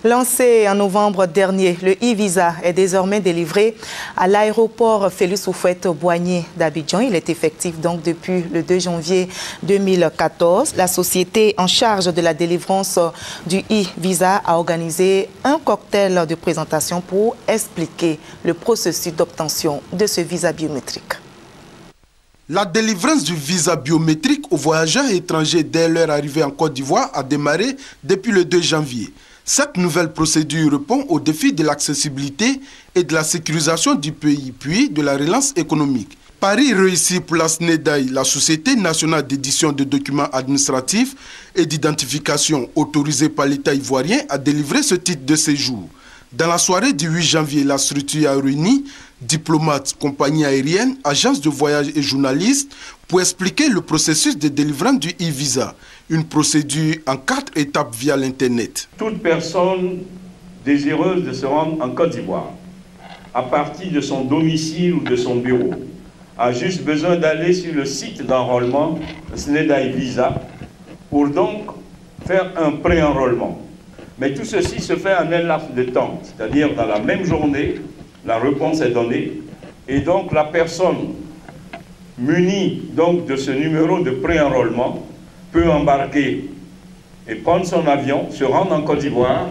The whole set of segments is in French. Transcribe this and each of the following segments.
Lancé en novembre dernier, le e-visa est désormais délivré à l'aéroport Félix Houphouët-Boigny d'Abidjan. Il est effectif donc depuis le 2 janvier 2014. La société en charge de la délivrance du e-visa a organisé un cocktail de présentation pour expliquer le processus d'obtention de ce visa biométrique. La délivrance du visa biométrique aux voyageurs étrangers dès leur arrivée en Côte d'Ivoire a démarré depuis le 2 janvier. Cette nouvelle procédure répond aux défis de l'accessibilité et de la sécurisation du pays, puis de la relance économique. Pari réussi pour la SNEDAI, la Société nationale d'édition de documents administratifs et d'identification autorisée par l'État ivoirien à délivrer ce titre de séjour. Dans la soirée du 8 janvier, la structure a réuni diplomates, compagnies aériennes, agences de voyage et journalistes pour expliquer le processus de délivrance du e-visa, une procédure en 4 étapes via l'Internet. Toute personne désireuse de se rendre en Côte d'Ivoire, à partir de son domicile ou de son bureau, a juste besoin d'aller sur le site d'enrôlement SNEDAI Visa pour donc faire un pré-enrôlement. Mais tout ceci se fait en un laps de temps, c'est-à-dire dans la même journée, la réponse est donnée, et donc la personne munie donc de ce numéro de pré-enrôlement peut embarquer et prendre son avion, se rendre en Côte d'Ivoire,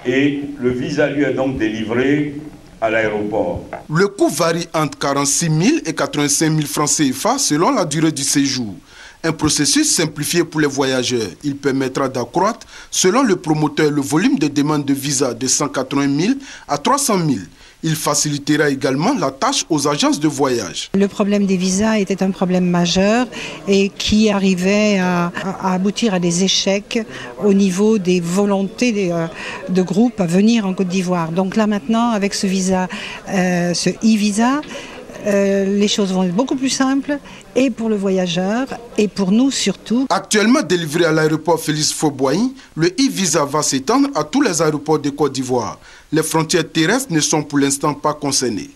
et le visa lui est donc délivré à l'aéroport. Le coût varie entre 46 000 et 85 000 francs CFA selon la durée du séjour. Un processus simplifié pour les voyageurs. Il permettra d'accroître, selon le promoteur, le volume de demandes de visa de 180 000 à 300 000. Il facilitera également la tâche aux agences de voyage. Le problème des visas était un problème majeur et qui arrivait à aboutir à des échecs au niveau des volontés de groupes à venir en Côte d'Ivoire. Donc là maintenant, avec ce visa, ce e-visa, les choses vont être beaucoup plus simples et pour le voyageur et pour nous surtout. Actuellement délivré à l'aéroport Félix Houphouët-Boigny, le e-visa va s'étendre à tous les aéroports de Côte d'Ivoire. Les frontières terrestres ne sont pour l'instant pas concernées.